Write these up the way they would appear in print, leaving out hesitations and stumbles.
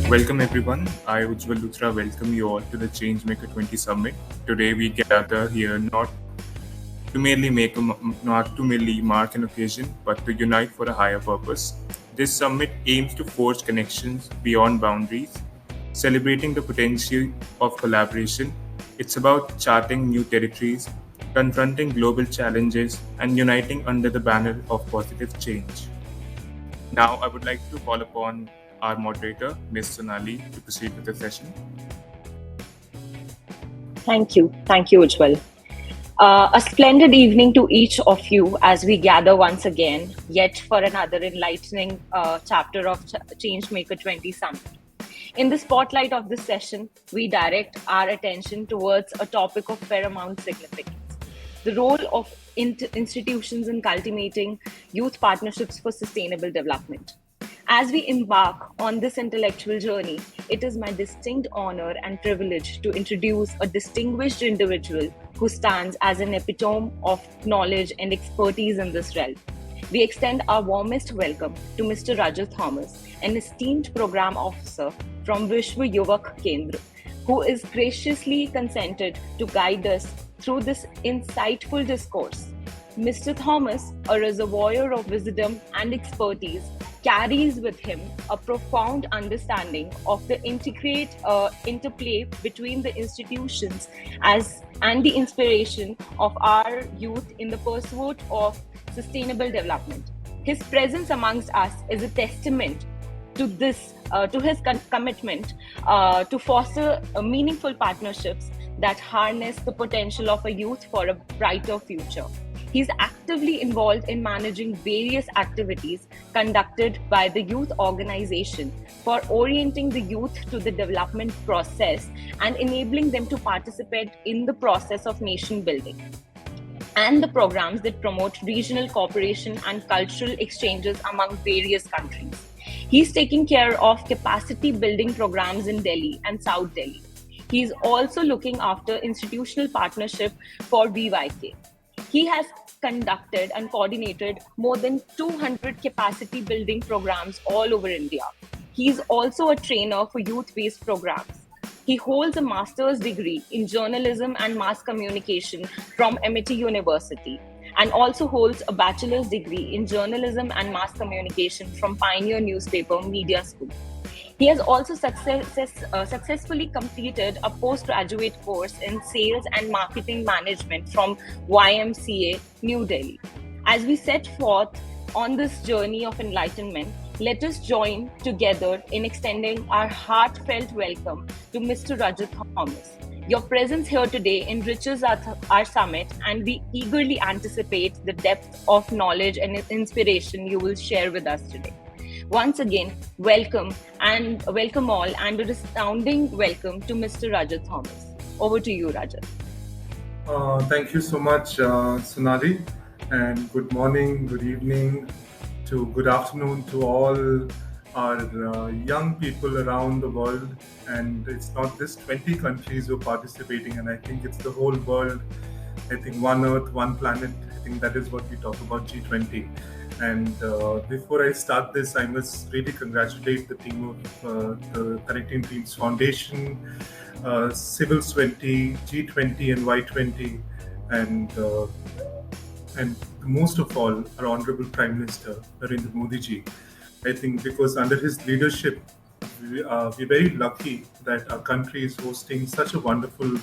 Welcome everyone. I, Ujjwal Luthra, welcome you all to the Changemaker 20 Summit. Today we gather here not to merely mark an occasion, but to unite for a higher purpose. This summit aims to forge connections beyond boundaries, celebrating the potential of collaboration. It's about charting new territories, confronting global challenges, and uniting under the banner of positive change. Now, I would like to call upon our moderator, Ms. Sonali, to proceed with the session. Thank you. Thank you, Ujjwal. A splendid evening to each of you as we gather once again, yet for another enlightening chapter of Changemaker 20 Summit. In the spotlight of this session, we direct our attention towards a topic of paramount significance: the role of institutions in cultivating youth partnerships for sustainable development. As we embark on this intellectual journey, it is my distinct honor and privilege to introduce a distinguished individual who stands as an epitome of knowledge and expertise in this realm. We extend our warmest welcome to Mr. Rajat Thomas, an esteemed program officer from Vishwa Yuvak Kendra, who is graciously consented to guide us through this insightful discourse. Mr. Thomas, a reservoir of wisdom and expertise, carries with him a profound understanding of the intricate interplay between the institutions and the inspiration of our youth in the pursuit of sustainable development. His presence amongst us is a testament to his commitment to foster meaningful partnerships that harness the potential of a youth for a brighter future. He's actively involved in managing various activities conducted by the youth organization for orienting the youth to the development process and enabling them to participate in the process of nation building, and the programs that promote regional cooperation and cultural exchanges among various countries. He's taking care of capacity building programs in Delhi and South Delhi. He's also looking after institutional partnership for VYK. He has conducted and coordinated more than 200 capacity building programs all over India. He is also a trainer for youth-based programs. He holds a master's degree in journalism and mass communication from MIT University, and also holds a bachelor's degree in journalism and mass communication from Pioneer Newspaper Media School. He has also successfully completed a postgraduate course in sales and marketing management from YMCA, New Delhi. As we set forth on this journey of enlightenment, let us join together in extending our heartfelt welcome to Mr. Rajat Thomas. Your presence here today enriches our summit, and we eagerly anticipate the depth of knowledge and inspiration you will share with us today. Once again, welcome all, and a resounding welcome to Mr. Rajat Thomas. Over to you, Rajat. Thank you so much, Sonali, and good morning, good evening, good afternoon to all our young people around the world. And it's not just 20 countries who are participating, and I think it's the whole world. I think one Earth, one planet. I think that is what we talk about G20. And before I start this, I must really congratulate the team of the Connecting Dreams Foundation, Civils 20, G20 and Y20, and most of all, our Honorable Prime Minister, Narendra Modi ji. I think because under his leadership, we're very lucky that our country is hosting such a wonderful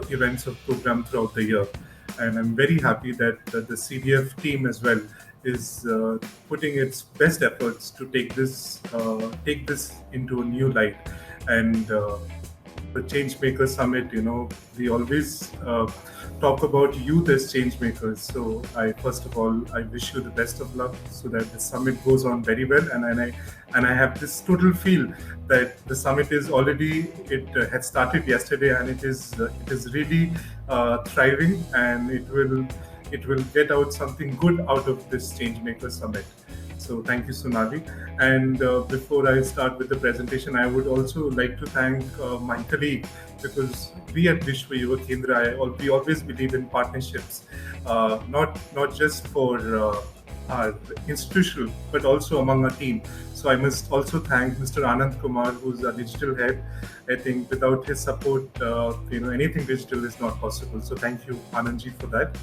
events of program throughout the year. And I'm very happy that the CDF team as well is putting its best efforts to take this into a new light. And the Changemaker Summit, we always talk about youth as change makers. So first of all, I wish you the best of luck so that the summit goes on very well. And I have this total feel that the summit is already, it had started yesterday, and it is really thriving, and it will get out something good out of this Changemaker Summit. So thank you, Sonali. And before I start with the presentation, I would also like to thank my colleague, because we at Vishwa Yuvak Kendra, we always believe in partnerships, not just for our institutional, but also among our team. So I must also thank Mr. Anand Kumar, who's our digital head. I think without his support, anything digital is not possible. So thank you, Anandji, for that,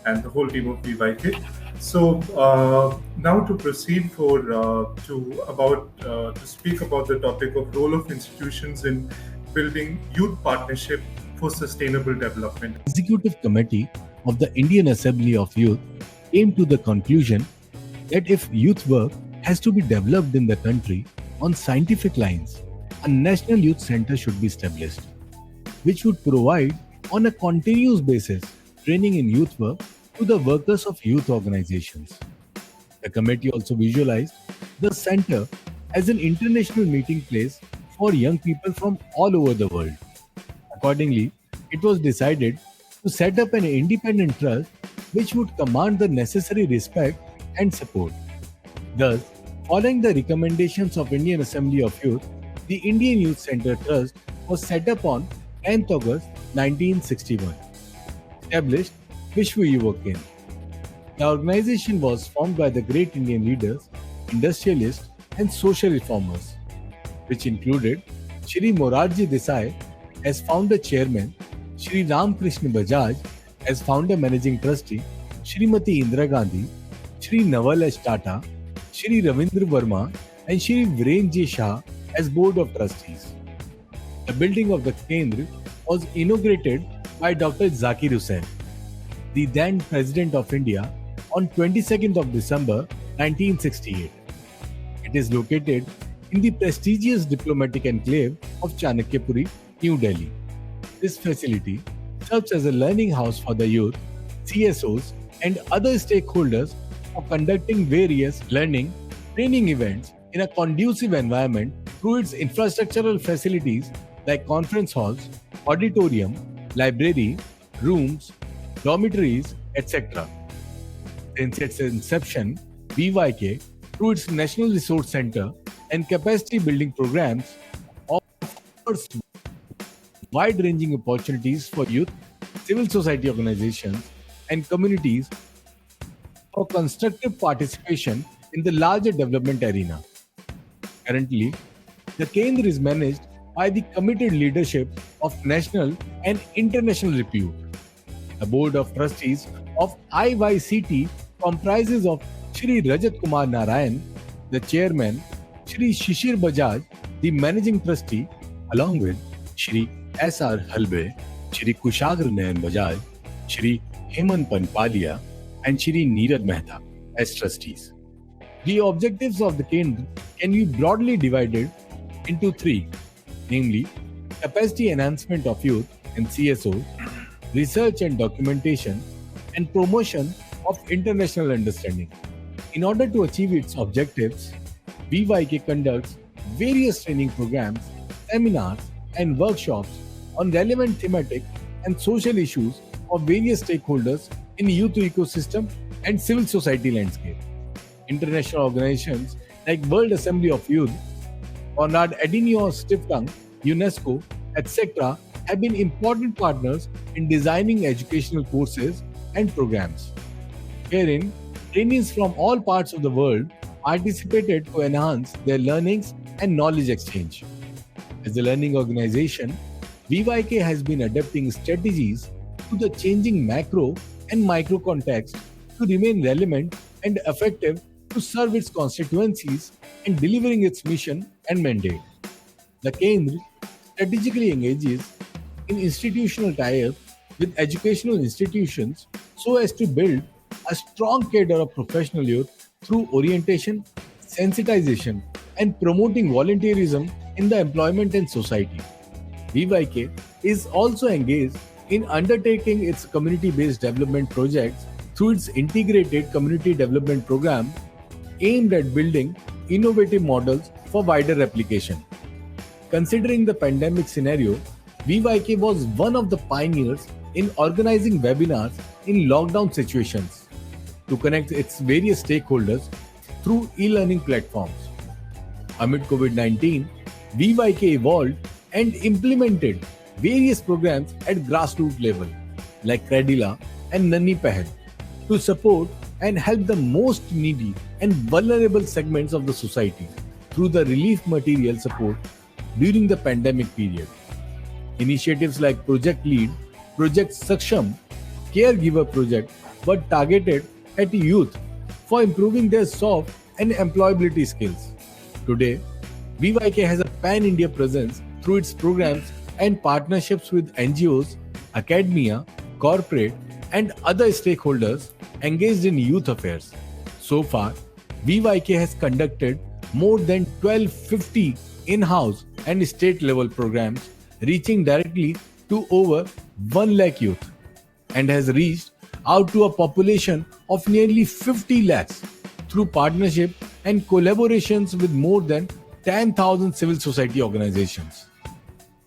and the whole team of VYK. So now to proceed to speak about the topic of role of institutions in building youth partnership for sustainable development. Executive Committee of the Indian Assembly of Youth came to the conclusion that if youth work has to be developed in the country on scientific lines, a National Youth Center should be established, which would provide on a continuous basis training in youth work to the workers of youth organizations. The committee also visualized the center as an international meeting place for young people from all over the world. Accordingly, it was decided to set up an independent trust which would command the necessary respect and support. Thus, following the recommendations of Indian Assembly of Youth, the Indian Youth Center Trust was set up on 10th August 1961. Established Vishwa Yuvak Kendra. The organization was formed by the great Indian leaders, industrialists, and social reformers, which included Shri Morarji Desai as founder chairman, Shri Ram Krishna Bajaj as founder managing trustee, Shrimati Indira Gandhi, Shri Naval S. Tata, Shri Ravindra Verma, and Shri Viren J. Shah as board of trustees. The building of the Kendra was inaugurated by Dr. Zakir Hussain, the then President of India, on 22nd of December 1968. It is located in the prestigious diplomatic enclave of Chanakyapuri, New Delhi. This facility serves as a learning house for the youth, CSOs, and other stakeholders for conducting various learning, training events in a conducive environment through its infrastructural facilities like conference halls, auditorium, library, rooms, dormitories, etc. Since its inception, VYK, through its National Resource Center and capacity building programs, offers wide-ranging opportunities for youth, civil society organizations, and communities for constructive participation in the larger development arena. Currently, the Kendra is managed by the committed leadership of national and international repute. The Board of Trustees of IYCT comprises of Shri Rajat Kumar Narayan, the chairman, Shri Shishir Bajaj, the managing trustee, along with Shri S.R. Halbe, Shri Kushagra Nayan Bajaj, Shri Hemant Panpalia, and Shri Neerad Mehta as trustees. The objectives of the Kendra can be broadly divided into three, namely capacity enhancement of youth and CSOs, research and documentation, and promotion of international understanding. In order to achieve its objectives, VYK conducts various training programs, seminars, and workshops on relevant thematic and social issues of various stakeholders in the youth ecosystem and civil society landscape. International organizations like World Assembly of Youth, Konrad Adenauer Stiftung, UNESCO, etc. have been important partners in designing educational courses and programs, wherein trainees from all parts of the world participated to enhance their learnings and knowledge exchange. As a learning organization, VYK has been adapting strategies to the changing macro and micro context to remain relevant and effective to serve its constituencies and delivering its mission and mandate. The Kendra strategically engages in institutional tie-up with educational institutions so as to build a strong cadre of professional youth through orientation, sensitization, and promoting volunteerism in the employment and society. VYK is also engaged in undertaking its community-based development projects through its integrated community development program aimed at building innovative models for wider application. Considering the pandemic scenario, VYK was one of the pioneers in organizing webinars in lockdown situations to connect its various stakeholders through e-learning platforms. Amid COVID-19, VYK evolved and implemented various programs at grassroots level like Credila and Nanni Pehal to support and help the most needy and vulnerable segments of the society through the relief material support during the pandemic period. Initiatives like Project Lead, Project Saksham, Caregiver Project were targeted at youth for improving their soft and employability skills. Today, VYK has a pan India presence through its programs and partnerships with NGOs, academia, corporate, and other stakeholders engaged in youth affairs. So far, VYK has conducted more than 1250 in house and state level programs reaching directly to over 1 lakh youth and has reached out to a population of nearly 50 lakhs through partnership and collaborations with more than 10,000 civil society organizations.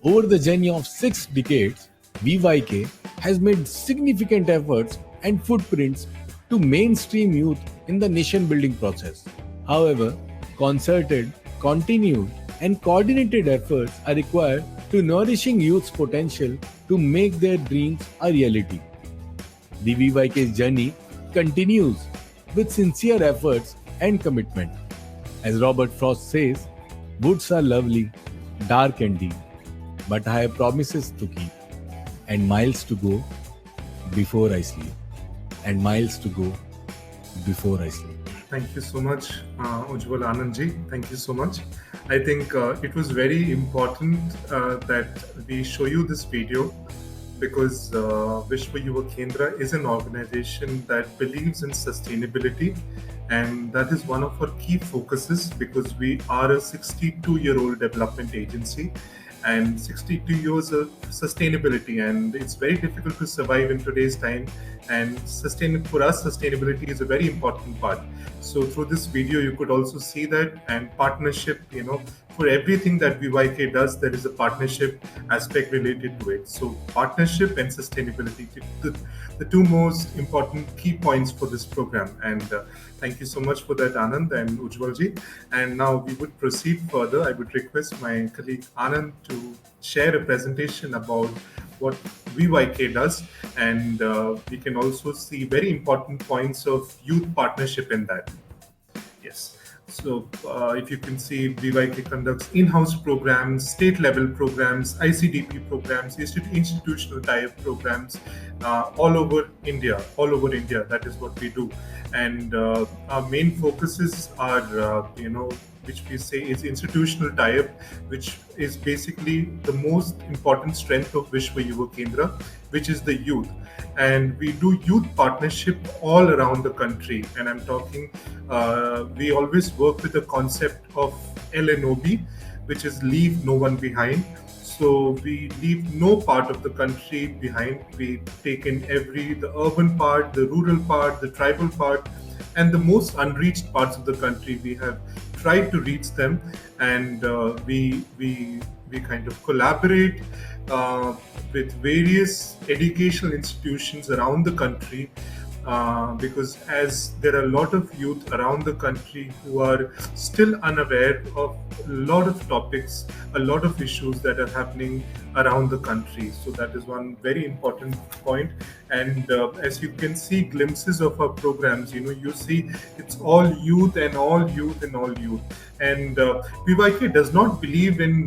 Over the journey of 6 decades, VYK has made significant efforts and footprints to mainstream youth in the nation building process. However, concerted, continued, and coordinated efforts are required to nourishing youth's potential to make their dreams a reality. The VYK's journey continues with sincere efforts and commitment. As Robert Frost says, woods are lovely, dark and deep, but I have promises to keep, and miles to go before I sleep, and miles to go before I sleep. Thank you so much, Ujjwal Anandji. Thank you so much. I think it was very important that we show you this video because Vishwa Yuvak Kendra is an organization that believes in sustainability, and that is one of our key focuses because we are a 62-year-old development agency and 62 years of sustainability, and it's very difficult to survive in today's time, and for us sustainability is a very important part. So through this video you could also see that, and partnership, for everything that VYK does there is a partnership aspect related to it. So partnership and sustainability, the two most important key points for this program, and thank you so much for that, Anand and Ujjwalji. And now we would proceed further. I would request my colleague Anand to share a presentation about what VYK does, and we can also see very important points of youth partnership in that. Yes. So if you can see, VYK conducts in-house programs, state-level programs, ICDP programs, institutional tie-up programs all over India. That is what we do. And our main focuses are, which we say is institutional tie-up, which is basically the most important strength of Vishwa Yuvak Kendra, which is the youth. And we do youth partnership all around the country. And I'm talking, we always work with the concept of LNOB, which is leave no one behind. So we leave no part of the country behind. We take in the urban part, the rural part, the tribal part, and the most unreached parts of the country. We have tried to reach them, and we kind of collaborate with various educational institutions around the country, because as there are a lot of youth around the country who are still unaware of a lot of topics, a lot of issues that are happening around the country. So that is one very important point. And as you can see glimpses of our programs, you see it's all youth and all youth and all youth. And VYK does not believe in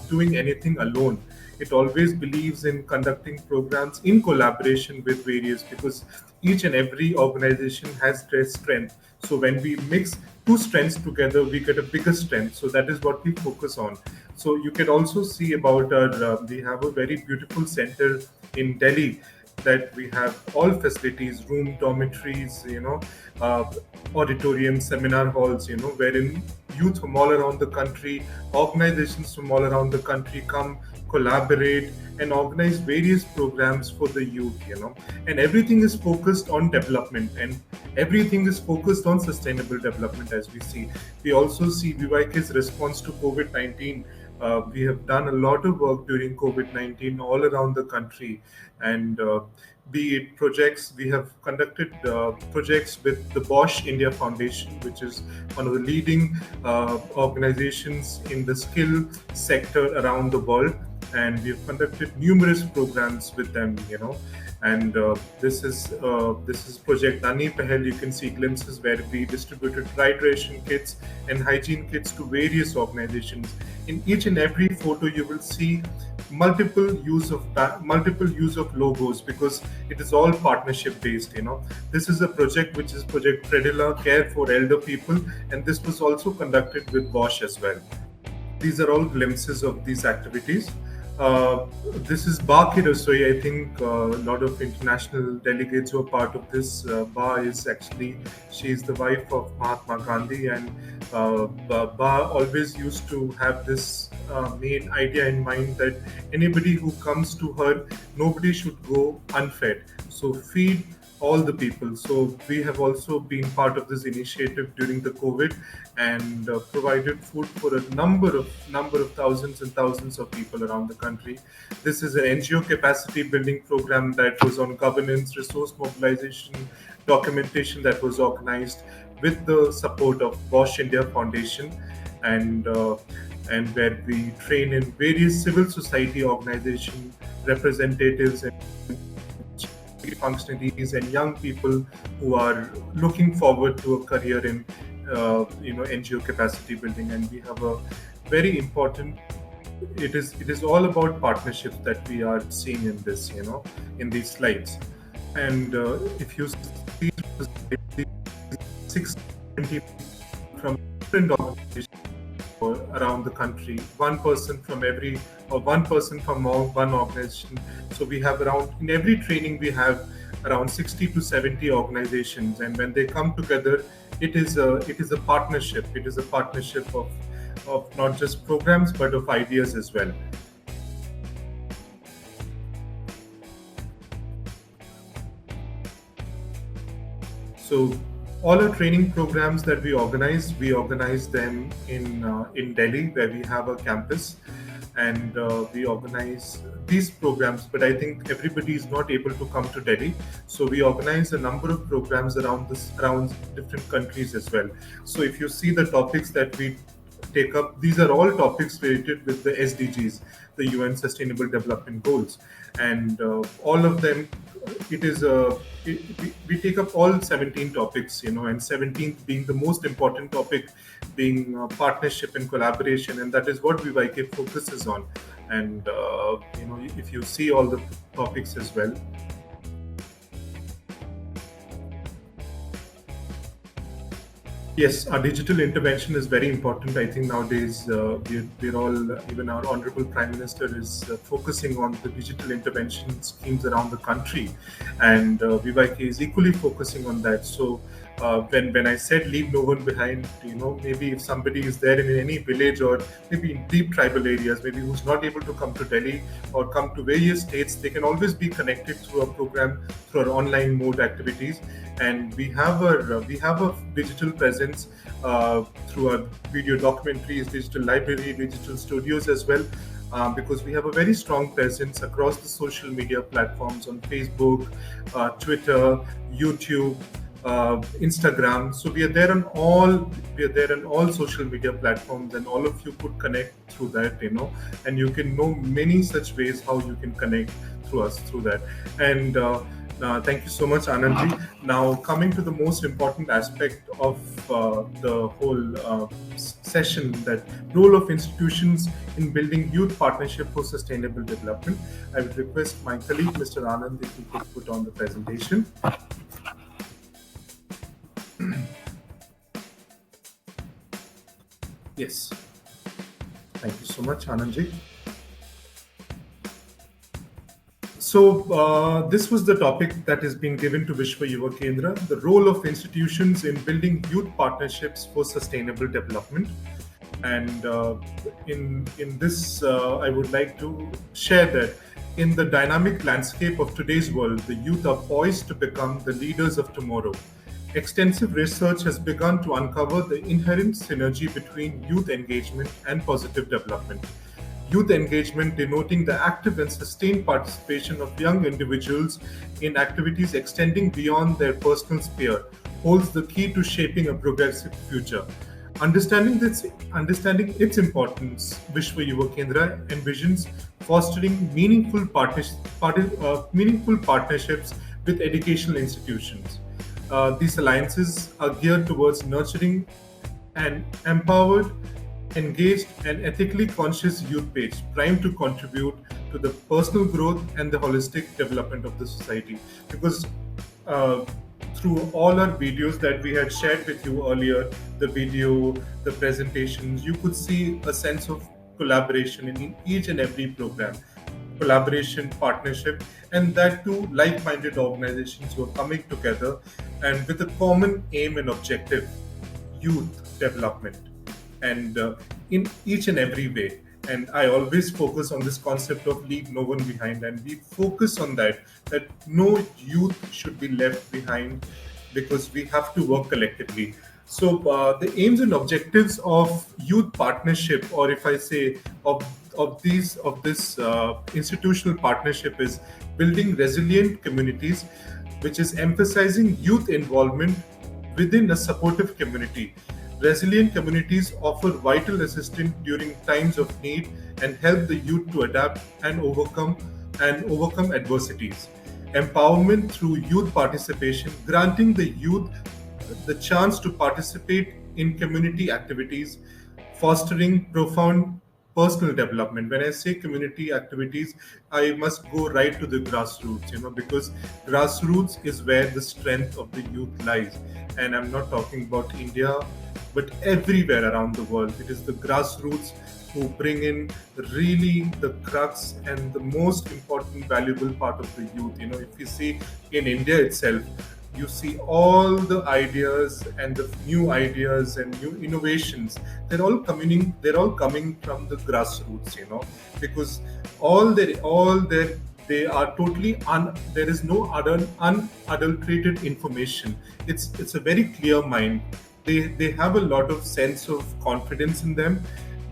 doing anything alone. It always believes in conducting programs in collaboration with various, because each and every organization has their strength. So when we mix two strengths together, we get a bigger strength. So that is what we focus on. So you can also see about our, we have a very beautiful center in Delhi, that we have all facilities, room, dormitories, auditoriums, seminar halls, wherein youth from all around the country, organizations from all around the country come, collaborate, and organize various programs for the youth, and everything is focused on development, and everything is focused on sustainable development. As we see, we also see VYK's response to COVID-19. We have done a lot of work during COVID-19 all around the country, and be it projects, we have conducted projects with the Bosch India Foundation, which is one of the leading organizations in the skill sector around the world. and we've conducted numerous programs with them, and this is Project Nani Pahel. You can see glimpses where we distributed right ration kits and hygiene kits to various organizations. In each and every photo, you will see multiple use of logos, because it is all partnership based. This is a project which is Project Predilla, Care for Elder People, and this was also conducted with Bosch as well. These are all glimpses of these activities. This is Ba Ki Rasoi. I think a lot of international delegates who are part of this. Ba is actually, she is the wife of Mahatma Gandhi, and Ba always used to have this main idea in mind that anybody who comes to her, nobody should go unfed. So feed all the people. So we have also been part of this initiative during the COVID, and provided food for a number of thousands and thousands of people around the country. This is an NGO capacity building program that was on governance, resource mobilization, documentation, that was organized with the support of Bosch India Foundation, and where we train in various civil society organization representatives and functionaries and young people who are looking forward to a career in NGO capacity building. And we have a very important, it is all about partnerships that we are seeing in this, in these slides. And if you see 620 from different organizations around the country, one person from one organization. So we have in every training we have around 60 to 70 organizations, and when they come together, it is a partnership. It is a partnership of not just programs but of ideas as well. So all our training programs that we organize them in Delhi, where we have a campus, and we organize these programs. But I think everybody is not able to come to Delhi, so we organize a number of programs around different countries as well. So if you see the topics that we take up, these are all topics related with the SDGs, the UN Sustainable Development Goals, and all of them. We take up all 17 topics, and 17th being the most important topic, being partnership and collaboration, and that is what VYK focuses on. And if you see all the topics as well. Yes, our digital intervention is very important. I think nowadays we're all, even our Honorable Prime Minister is focusing on the digital intervention schemes around the country, and VYK is equally focusing on that. So when I said leave no one behind, maybe if somebody is there in any village or maybe in deep tribal areas, maybe who's not able to come to Delhi or come to various states, they can always be connected through our program, through our online mode activities. And we have a digital presence through our video documentaries, digital library, digital studios as well, because we have a very strong presence across the social media platforms on Facebook, Twitter, YouTube, Instagram. So we are there on all social media platforms, and all of you could connect through that, and you can know many such ways how you can connect through us through that. And thank you so much, Anandji. Now, coming to the most important aspect of the whole session, that role of institutions in building youth partnership for sustainable development. I would request my colleague, Mr. Anand, if he could put on the presentation. Yes. Thank you so much, Anandji. So this was the topic that is being given to Vishwa Yuvak Kendra, the role of institutions in building youth partnerships for sustainable development. And in this, I would like to share that in the dynamic landscape of today's world, the youth are poised to become the leaders of tomorrow. Extensive research has begun to uncover the inherent synergy between youth engagement and positive development. Youth engagement denoting the active and sustained participation of young individuals in activities extending beyond their personal sphere holds the key to shaping a progressive future. Understanding its importance, Vishwa Yuvak Kendra envisions fostering meaningful partnerships with educational institutions. These alliances are geared towards nurturing an empowered, engaged, and ethically conscious youth page, primed to contribute to the personal growth and the holistic development of the society. Because uh, through all our videos that we had shared with you earlier, the video, the presentations, you could see a sense of collaboration in each and every program, collaboration, partnership, and that too like-minded organizations who are coming together and with a common aim and objective: youth development, and in each and every way. And I always focus on this concept of leave no one behind, and we focus on that no youth should be left behind, because we have to work collectively. So the aims and objectives of youth partnership, or if I say of this institutional partnership, is building resilient communities, which is emphasizing youth involvement within a supportive community. Resilient communities offer vital assistance during times of need and help the youth to adapt and overcome adversities. Empowerment through youth participation, granting the youth the chance to participate in community activities, fostering profound personal development. When I say community activities, I must go right to the grassroots, because grassroots is where the strength of the youth lies. And I'm not talking about India, but everywhere around the world. It is the grassroots who bring in really the crux and the most important valuable part of the youth. If you see in India itself, you see all the ideas and the new ideas and new innovations. They're all coming from the grassroots, because all their they are totally there is no other unadulterated information. It's a very clear mind. They have a lot of sense of confidence in them.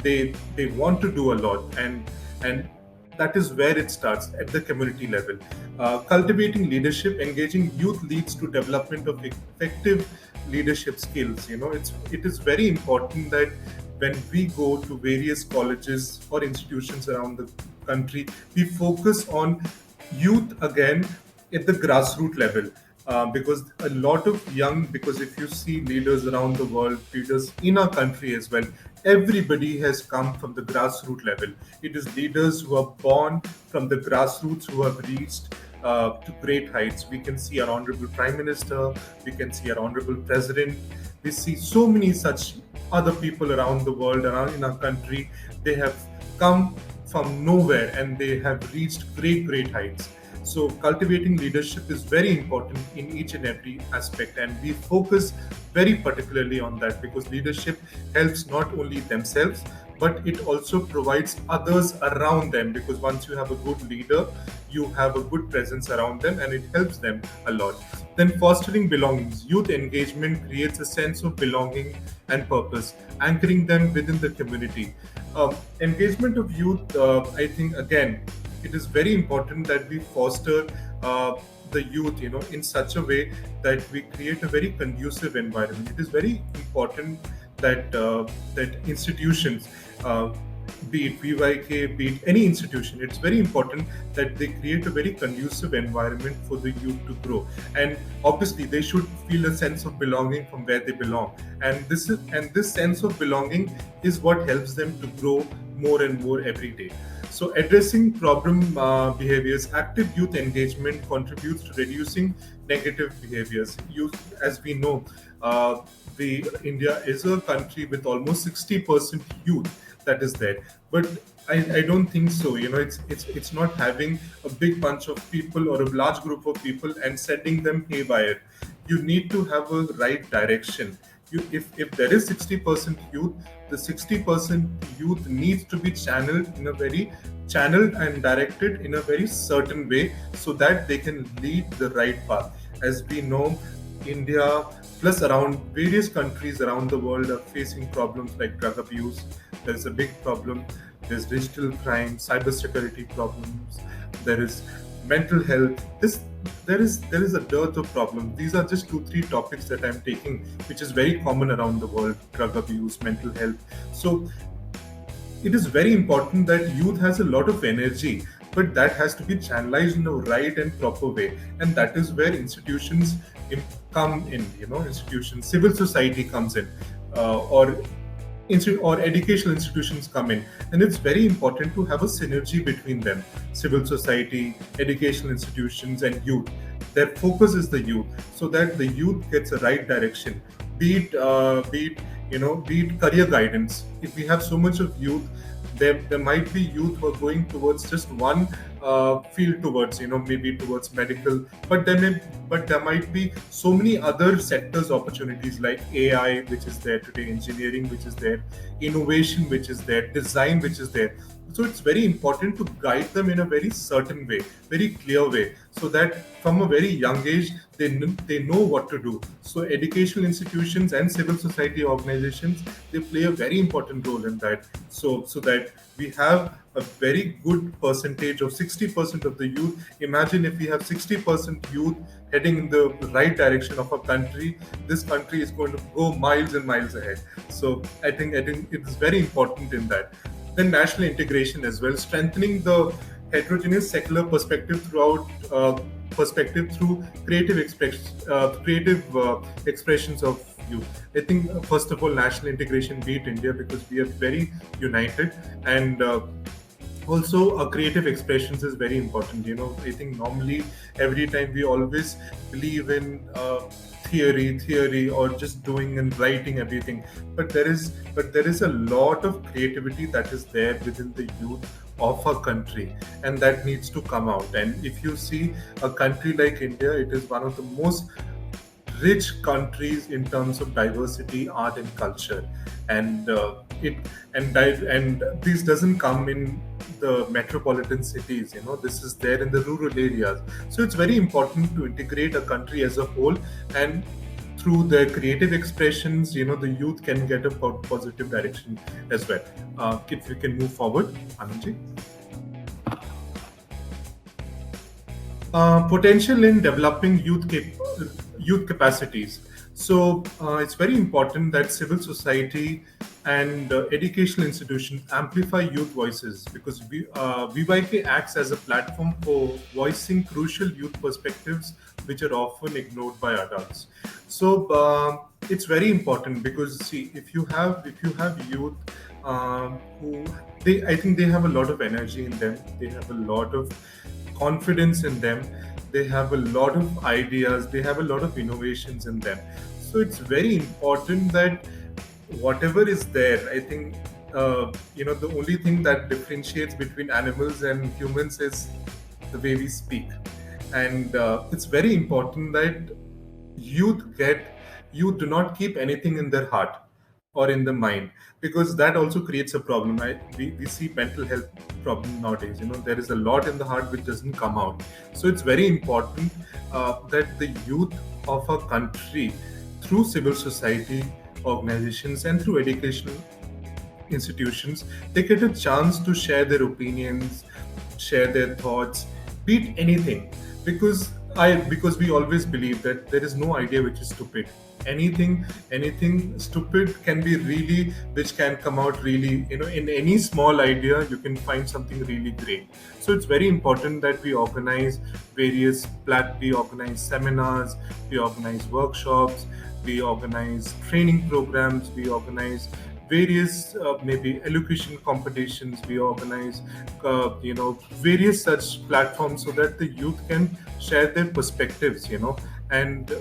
They want to do a lot, and that is where it starts at the community level. Cultivating leadership, engaging youth leads to development of effective leadership skills. It is very important that when we go to various colleges or institutions around the country, we focus on youth again at the grassroots level. Because a lot of because if you see leaders around the world, leaders in our country as well, everybody has come from the grassroots level. It is leaders who are born from the grassroots who have reached to great heights. We can see our Honorable Prime Minister, we can see our Honorable President, we see so many such other people around the world, around in our country. They have come from nowhere and they have reached great heights. So cultivating leadership is very important in each and every aspect, and we focus very particularly on that, because leadership helps not only themselves, but it also provides others around them, because once you have a good leader, you have a good presence around them and it helps them a lot. Then fostering belongings. Youth engagement creates a sense of belonging and purpose, anchoring them within the community. Engagement of youth, I think, again, it is very important that we foster the youth, in such a way that we create a very conducive environment. It is very important that institutions, be it VYK, be it any institution, it's very important that they create a very conducive environment for the youth to grow. And obviously, they should feel a sense of belonging from where they belong. And this sense of belonging is what helps them to grow more and more every day. So, addressing problem behaviors, active youth engagement contributes to reducing negative behaviors. As we know, India is a country with almost 60% youth that is there, but I don't think so. It's not having a big bunch of people or a large group of people and sending them haywire. You need to have a right direction. If there is 60% youth, the 60% youth needs to be channeled and directed in a very certain way, so that they can lead the right path. As we know, India plus around various countries around the world are facing problems like drug abuse. There is a big problem. There's digital crime, cybersecurity problems. There is mental health. There is a dearth of problems. These are just 2-3 topics that I'm taking, which is very common around the world: drug abuse, mental health. So it is very important that youth has a lot of energy, but that has to be channelized in a right and proper way. And that is where institutions come in, institutions, civil society comes in, or educational institutions come in. And it's very important to have a synergy between them: civil society, educational institutions, and youth. Their focus is the youth, so that the youth gets a right direction. Be it career guidance. If we have so much of youth, there might be youth who are going towards just one field, towards, maybe towards medical, but there might be so many other sectors opportunities, like AI, which is there today, engineering, which is there, innovation, which is there, design, which is there. So it's very important to guide them in a very certain way, very clear way, so that from a very young age they know what to do. So educational institutions and civil society organizations, they play a very important role in that. So that we have a very good percentage of 60% of the youth. Imagine if we have 60% youth heading in the right direction of a country, this country is going to go miles and miles ahead. So I think it is very important in that. Then national integration as well, strengthening the heterogeneous secular perspective through creative expressions of youth. I think, first of all, national integration beat India because we are very united, and also creative expressions is very important. I think normally every time we always believe in theory, or just doing and writing everything, but there is a lot of creativity that is there within the youth of a country, and that needs to come out. And if you see a country like India, it is one of the most rich countries in terms of diversity, art, and culture. And it and this doesn't come in the metropolitan cities. This is there in the rural areas. So it's very important to integrate a country as a whole, and through their creative expressions, the youth can get a positive direction as well. If we can move forward, Anandji. Potential in developing youth capacities. So it's very important that civil society and educational institutions amplify youth voices, because VYK acts as a platform for voicing crucial youth perspectives which are often ignored by adults. So it's very important, because see, if you have youth who, I think they have a lot of energy in them, they have a lot of confidence in them, they have a lot of ideas, they have a lot of innovations in them. So it's very important that whatever is there, I think, the only thing that differentiates between animals and humans is the way we speak. And it's very important that youth do not keep anything in their heart or in the mind, because that also creates a problem. We see mental health problem nowadays. There is a lot in the heart which doesn't come out. So it's very important that the youth of a country, through civil society organizations and through educational institutions, they get a chance to share their opinions, share their thoughts, beat anything. Because we always believe that there is no idea which is stupid. Anything stupid can be really, which can come out really, in any small idea you can find something really great. So it's very important that we organize we organize seminars, we organize workshops, we organize training programs, we organize various maybe elocution competitions, we organize various such platforms, so that the youth can share their perspectives. And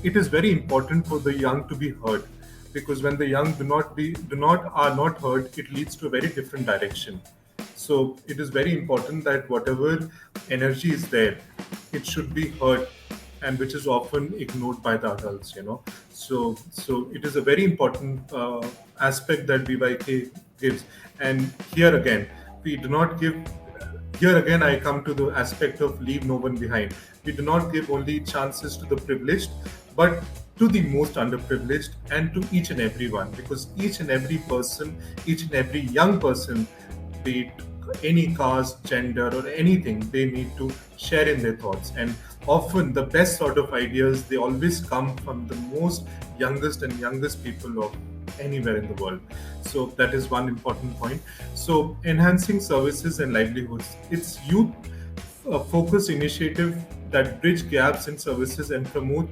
it is very important for the young to be heard, because when the young are not heard, it leads to a very different direction. So it is very important that whatever energy is there, it should be heard, and which is often ignored by the adults. So it is a very important aspect that BYK gives. And we do not give. Here again, I come to the aspect of leave no one behind. We do not give only chances to the privileged, but to the most underprivileged, and to each and every one, because each and every person, each and every young person, be it any caste, gender, or anything, they need to share in their thoughts. And often the best sort of ideas, they always come from the most youngest people anywhere in the world. So that is one important point. So enhancing services and livelihoods, it's youth focused initiative that bridge gaps in services and promote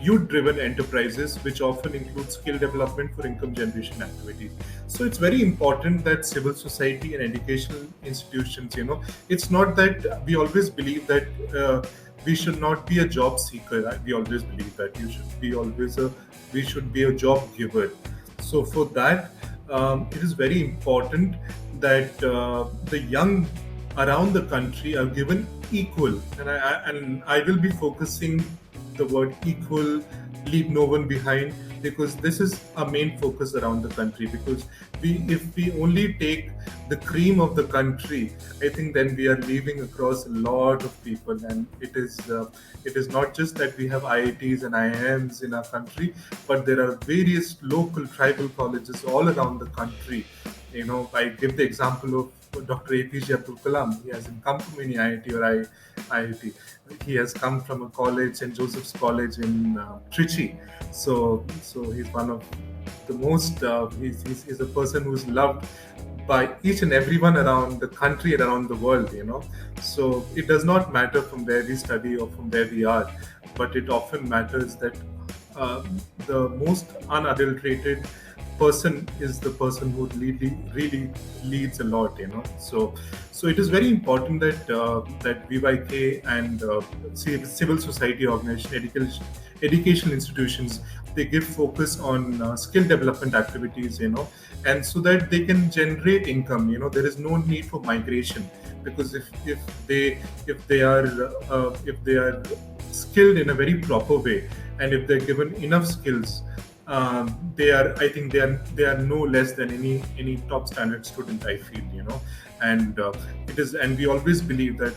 youth-driven enterprises, which often include skill development for income generation activities. So it's very important that civil society and educational institutions, it's not that we always believe that we should not be a job seeker. We always believe that we should be a job giver. So for that, it is very important that the young around the country are given equal, and I will be focusing the word equal, leave no one behind, because this is our main focus around the country. Because if we only take the cream of the country, I think then we are leaving across a lot of people, and it is not just that we have IITs and IIMs in our country, but there are various local tribal colleges all around the country. I give the example of Dr. APJ Abdul Kalam. He hasn't come from any IIT or IIT. He has come from a college, St. Joseph's College in Trichy. So he's one of the most. He's a person who's loved by each and everyone around the country and around the world. So it does not matter from where we study or from where we are, but it often matters that the most unadulterated person is the person who really leads a lot. So it is very important that VYK and civil society organization, educational institutions, they give focus on skill development activities, and so that they can generate income. There is no need for migration, because if they are skilled in a very proper way, and if they're given enough skills, I think they are no less than any top standard student, I feel. And and we always believe that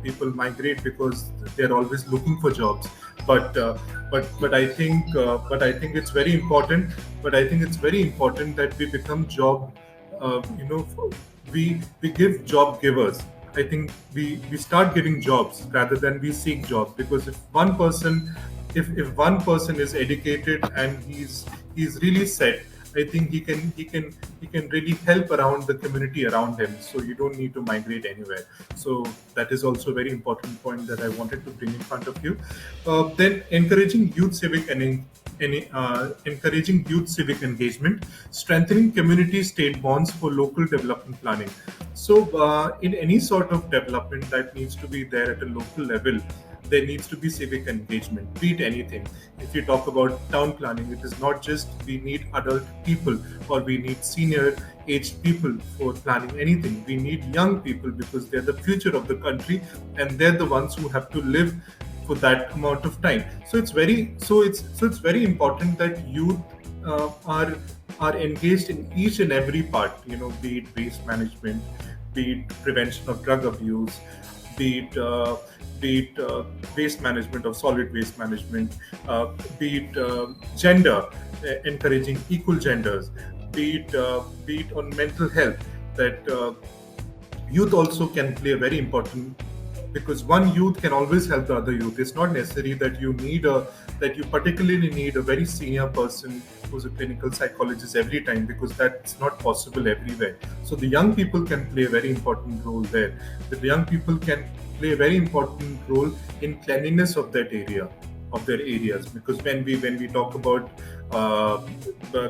people migrate because they're always looking for jobs. But I think it's very important. But I think it's very important that we become job. We give job givers. I think we start giving jobs rather than we seek jobs, because if one person is educated and he's really set, I think he can really help around the community around him. So you don't need to migrate anywhere. So that is also a very important point that I wanted to bring in front of you. Then encouraging youth civic engagement, strengthening community state bonds for local development planning. So in any sort of development that needs to be there at a local level, there needs to be civic engagement, be it anything. If you talk about town planning, it is not just we need adult people or we need senior aged people for planning anything. We need young people, because they're the future of the country, and they're the ones who have to live for that amount of time. So it's very important that youth are engaged in each and every part. Be it waste management, be it prevention of drug abuse, be it waste management of solid waste management, be it gender, encouraging equal genders, be it on mental health, that youth also can play a very important, because one youth can always help the other youth. It's not necessary that you particularly need a very senior person who's a clinical psychologist every time, because that's not possible everywhere. So the young people can play a very important role there. The young people can play a very important role in cleanliness of that area, of their areas, because when we talk about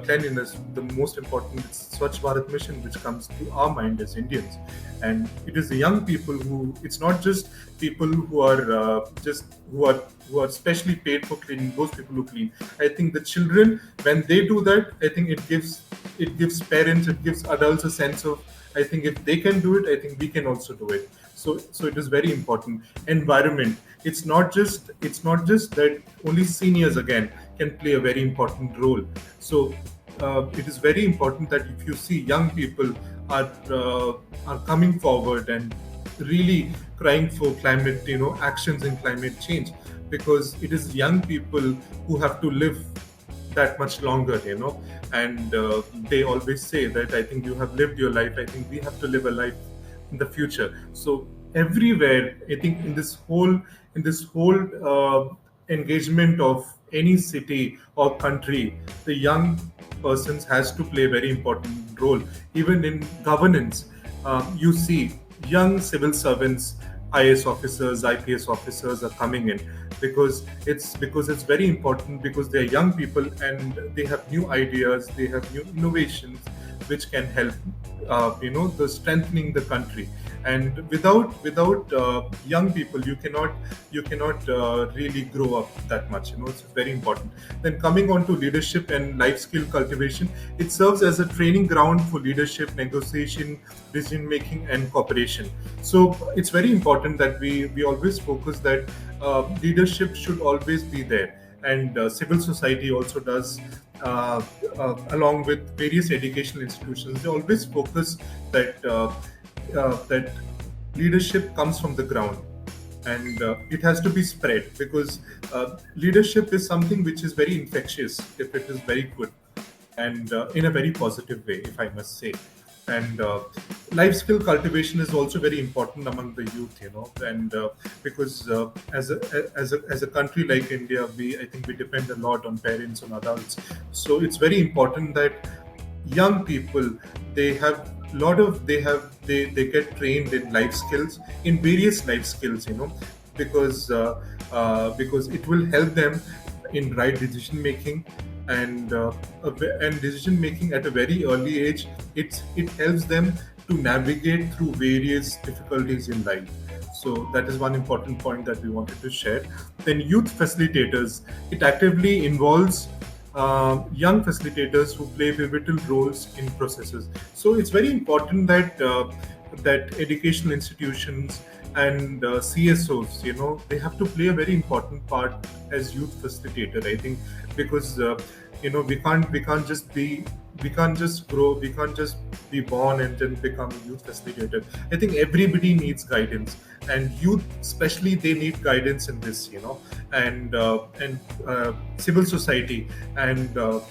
cleanliness, the most important is Swachh Bharat mission, which comes to our mind as Indians. And it is the young people who, it's not just people who are specially paid for cleaning, those people who clean. I think the children, when they do that, I think it gives parents, it gives adults a sense of, I think if they can do it, I think we can also do it. So it is very important. Environment. It's not just that only seniors again can play a very important role. So it is very important that if you see young people are coming forward and really crying for climate, actions in climate change, because it is young people who have to live that much longer, and they always say that, I think you have lived your life, I think we have to live a life in the future. So everywhere, I think in this whole engagement of any city or country, the young persons has to play a very important role. Even in governance, you see young civil servants, IS officers, IPS officers are coming in because it's very important, because they are young people and they have new ideas, they have new innovations which can help the strengthening the country. And without young people, you cannot really grow up that much. It's very important. Then coming on to leadership and life skill cultivation, it serves as a training ground for leadership, negotiation, decision making, and cooperation. So it's very important that we always focus that leadership should always be there. And civil society also does, along with various educational institutions, they always focus that leadership comes from the ground, and it has to be spread, because leadership is something which is very infectious if it is very good, and in a very positive way, if I must say. And life skill cultivation is also very important among the youth, and because as a country like India, I think we depend a lot on parents, on adults. So it's very important that young people, they have lot of they get trained in life skills, in various life skills, because it will help them in right decision making, and decision making at a very early age. It helps them to navigate through various difficulties in life. So that is one important point that we wanted to share. Then youth facilitators, it actively involves young facilitators who play pivotal roles in processes. So it's very important that educational institutions and CSOs, they have to play a very important part as youth facilitator. I think because we can't just grow, we can't just be born and then become a youth facilitator. I think everybody needs guidance, and youth especially, they need guidance in this, and civil society and the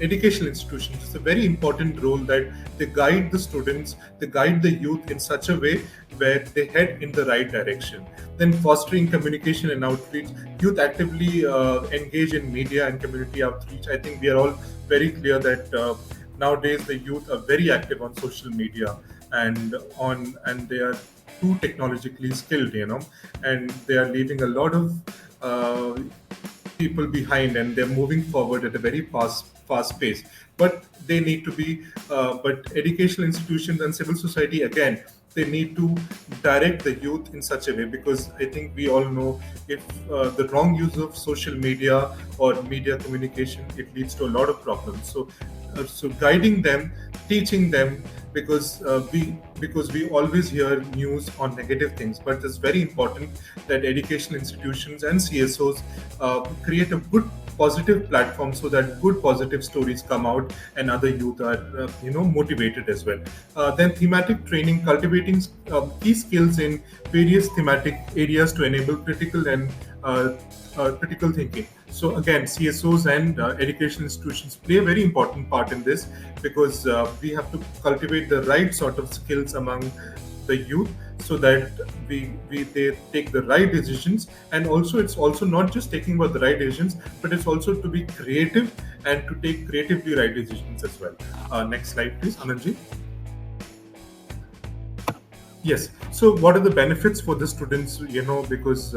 educational institutions. It's a very important role that they guide the students, they guide the youth in such a way where they head in the right direction. Then fostering communication and outreach, youth actively engage in media and community outreach. I think we are all very clear that nowadays the youth are very active on social media, and they are too technologically skilled, and they are leaving a lot of uh, people behind, and they're moving forward at a very fast pace. But they need to be but educational institutions and civil society, again, they need to direct the youth in such a way, because I think we all know, if the wrong use of social media or media communication, it leads to a lot of problems. So guiding them, teaching them, because we always hear news on negative things, but it's very important that educational institutions and CSOs create a good positive platform, so that good positive stories come out and other youth are motivated as well. Then thematic training, cultivating key skills in various thematic areas to enable critical thinking. So again, CSOs and education institutions play a very important part in this, because we have to cultivate the right sort of skills among the youth, so that they take the right decisions. And also, it's also not just taking about the right decisions, but it's also to be creative and to take creatively right decisions as well. Next slide, please, Anandji. Yes. So, what are the benefits for the students? Because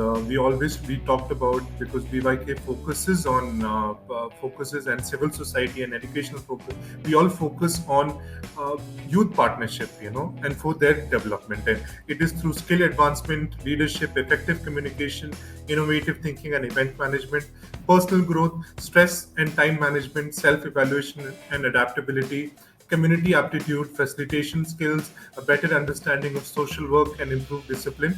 we talked about, because BYK focuses and civil society and educational focus. We all focus on youth partnership, and for their development. And it is through skill advancement, leadership, effective communication, innovative thinking and event management, personal growth, stress and time management, self-evaluation and adaptability, community aptitude, facilitation skills, a better understanding of social work, and improved discipline.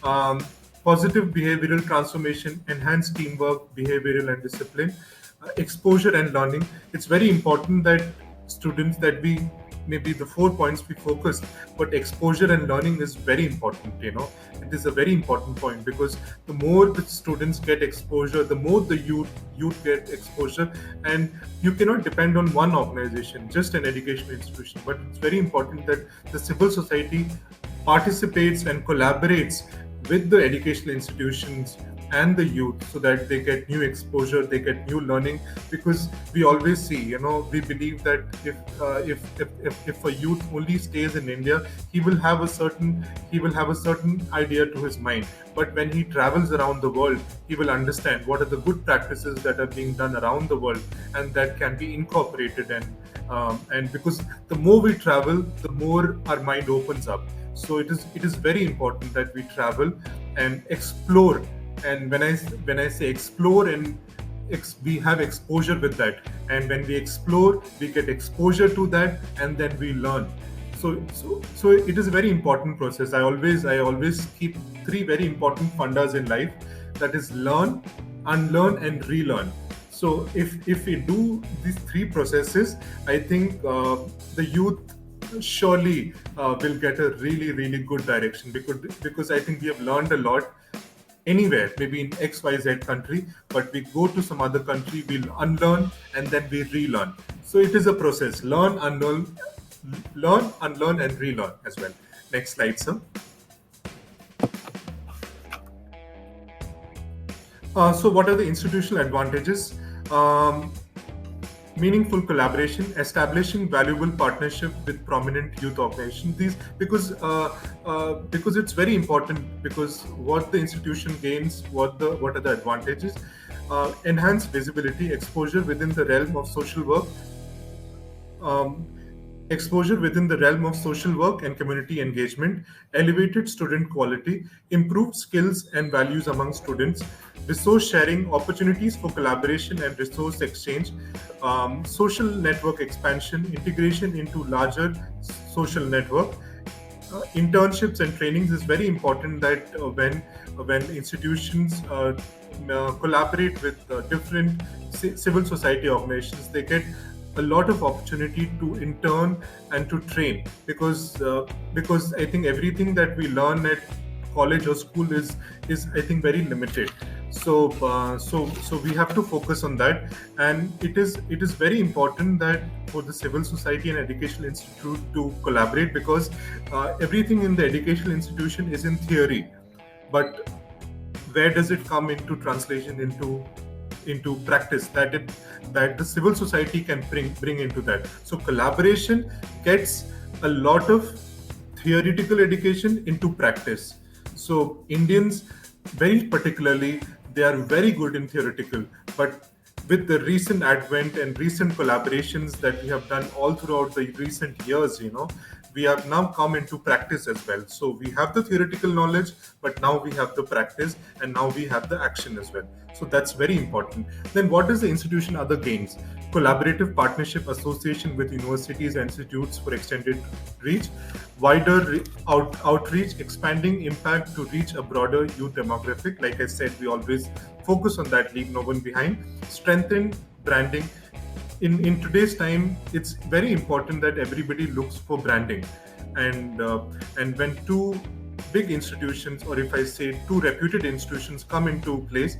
Um, Positive behavioral transformation, enhanced teamwork, behavioral and discipline, exposure and learning. It's very important that students, that we, maybe the 4 points we focused, but exposure and learning is very important. It is a very important point, because the more the students get exposure, the more the youth get exposure. And you cannot depend on one organization, just an educational institution, but it's very important that the civil society participates and collaborates with the educational institutions and the youth, so that they get new exposure, they get new learning. Because we always see, we believe that if a youth only stays in India, he will have a certain idea to his mind. But when he travels around the world, he will understand what are the good practices that are being done around the world, and that can be incorporated. And because the more we travel, the more our mind opens up. So it is very important that we travel and explore. And when I say explore, and we have exposure with that, and when we explore, we get exposure to that, and then we learn. So it is a very important process. I always keep three very important fundas in life, that is learn, unlearn, and relearn. So if we do these three processes, I think the youth surely will get a really, really good direction, because I think we have learned a lot anywhere, maybe in XYZ country, but we go to some other country, we'll unlearn, and then we relearn. So it is a process: learn, unlearn, and relearn as well. Next slide, sir. So what are the institutional advantages? Um, Meaningful collaboration, establishing valuable partnership with prominent youth organizations. These because it's very important, because what the institution gains, what are the advantages? Enhanced visibility, exposure within the realm of social work. Um, Exposure within the realm of social work and community engagement, elevated student quality, improved skills and values among students, resource sharing, opportunities for collaboration and resource exchange, social network expansion, integration into larger social network. Internships and trainings is very important, that when institutions collaborate with different civil society organizations, they get a lot of opportunity to intern and to train, because I think everything that we learn at college or school is I think very limited. So we have to focus on that. And it is very important that for the civil society and educational institute to collaborate, because everything in the educational institution is in theory, but where does it come into translation into practice, that the civil society can bring into that. So collaboration gets a lot of theoretical education into practice. So Indians, very particularly, they are very good in theoretical, but with the recent advent and recent collaborations that we have done all throughout the recent years, we have now come into practice as well. So we have the theoretical knowledge, but now we have the practice, and now we have the action as well. So that's very important. Then what is the institution other gains? Collaborative partnership, association with universities and institutes for extended reach, wider outreach, expanding impact to reach a broader youth demographic. Like I said, we always focus on that, leave no one behind. Strengthen branding. In today's time, it's very important that everybody looks for branding, and when two big institutions, or if I say two reputed institutions, come into place,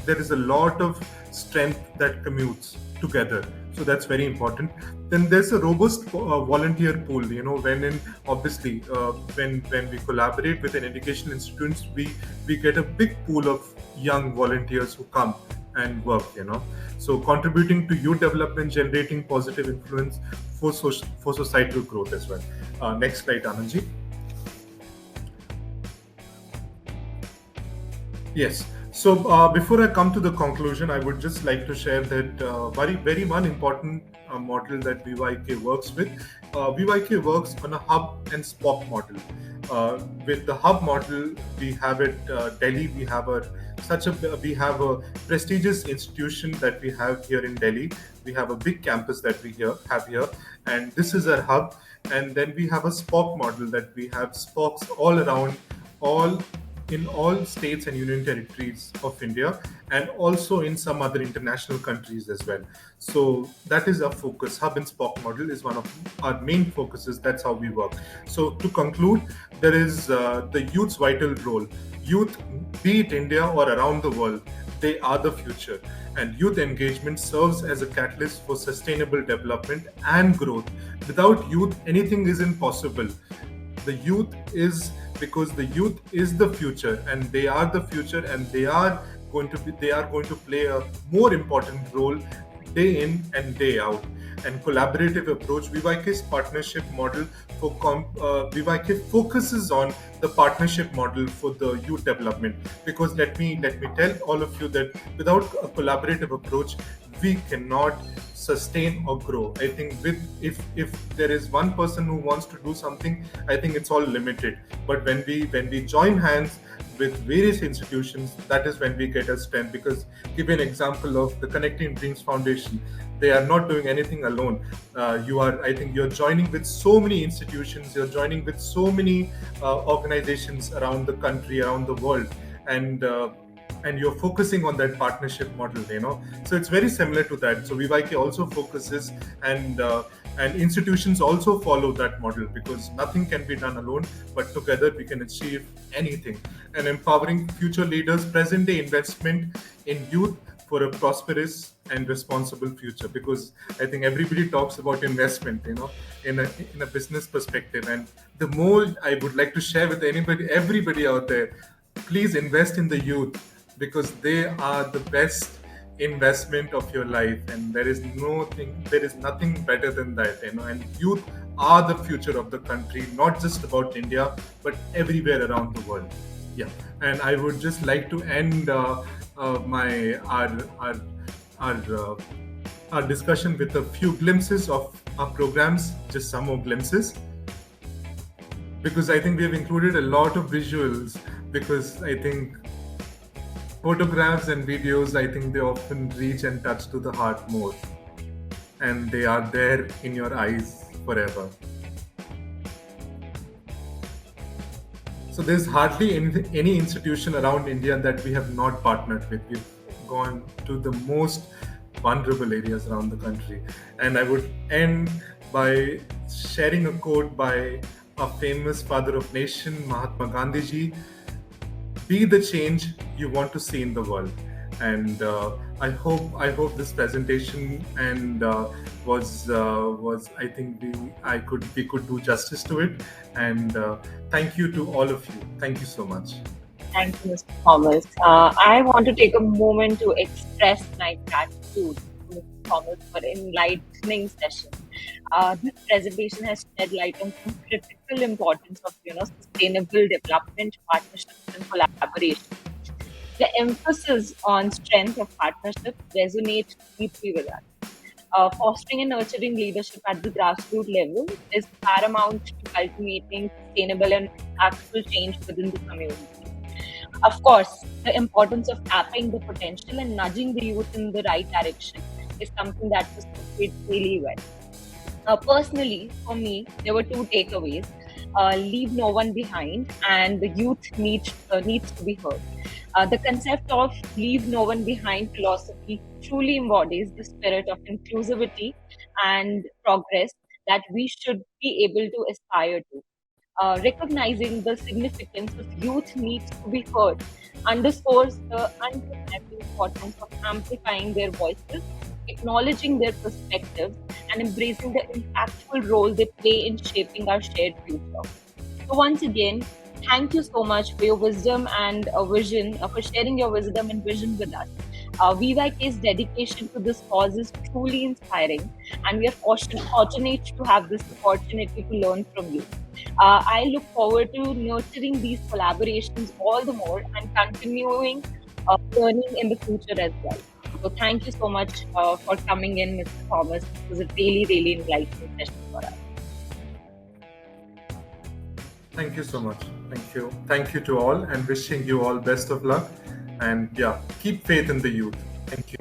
there is a lot of strength that commutes together. So that's very important. Then there's a robust volunteer pool. Obviously, when we collaborate with an educational institutions, we get a big pool of young volunteers who come and work. So contributing to youth development, generating positive influence for societal growth as well. Next slide, Anandji. Yes. So before I come to the conclusion, I would just like to share that very one important model that VYK works with. VYK works on a hub and spoke model. With the hub model, we have at Delhi. We have a prestigious institution that we have here in Delhi. We have a big campus that we have here, and this is our hub. And then we have a spoke model, that we have spokes all around, all in all states and union territories of India, and also in some other international countries as well. So that is our focus. Hub and spoke model is one of our main focuses. That's how we work. So to conclude, there is the youth's vital role. Youth, be it India or around the world, they are the future. And youth engagement serves as a catalyst for sustainable development and growth. Without youth, anything is impossible. The youth is, because the youth is the future, and they are the future, and they are going to play a more important role day in and day out. And collaborative approach, VYK's partnership model VYK focuses on the partnership model for the youth development. Because let me tell all of you that without a collaborative approach, we cannot sustain or grow. I think if there is one person who wants to do something, I think it's all limited. But when we join hands with various institutions, that is when we get a strength. Because give an example of the Connecting Dreams Foundation. They are not doing anything alone. I think you're joining with so many institutions, you're joining with so many organizations around the country, around the world, and you're focusing on that partnership model. So it's very similar to that. So VYK also focuses, and institutions also follow that model, because nothing can be done alone, but together we can achieve anything. And empowering future leaders, present day investment in youth for a prosperous and responsible future. Because I think everybody talks about investment, in a business perspective. And the more I would like to share with everybody out there, please invest in the youth, because they are the best investment of your life, and there is nothing better than that. And youth are the future of the country, not just about India, but everywhere around the world. Yeah. And I would just like to end my our discussion with a few glimpses of our programs, just some more glimpses, because I think we have included a lot of visuals, because I think photographs and videos, I think they often reach and touch to the heart more, and they are there in your eyes forever. So there's hardly any institution around India that we have not partnered with. We've gone to the most vulnerable areas around the country. And I would end by sharing a quote by a famous father of nation, Mahatma Gandhi ji: "Be the change you want to see in the world." And I hope this presentation and was I think we could do justice to it. And thank you to all of you. Thank you so much. Thank you, Mr. Thomas. I want to take a moment to express my gratitude to Mr. Thomas for enlightening session. This presentation has shed light on some critical importance of sustainable development, partnerships, and collaboration. The emphasis on strength of partnership resonates deeply with us. Fostering and nurturing leadership at the grassroots level is paramount to cultivating sustainable and actual change within the community. Of course, the importance of tapping the potential and nudging the youth in the right direction is something that was portrayed really well. Personally, for me, there were two takeaways. Leave no one behind, and the youth needs to be heard. The concept of leave no one behind philosophy truly embodies the spirit of inclusivity and progress that we should be able to aspire to. Recognizing the significance of youth needs to be heard underscores the undeniable importance of amplifying their voices, acknowledging their perspectives, and embracing the impactful role they play in shaping our shared future. So once again, thank you so much for your wisdom and vision, for sharing your wisdom and vision with us. VYK's dedication to this cause is truly inspiring, and we are fortunate to have this opportunity to learn from you. I look forward to nurturing these collaborations all the more and continuing learning in the future as well. So thank you so much for coming in, Mr. Thomas. It was a really, really enlightening session for us. Thank you so much. Thank you. Thank you to all, and wishing you all best of luck. And yeah, keep faith in the youth. Thank you.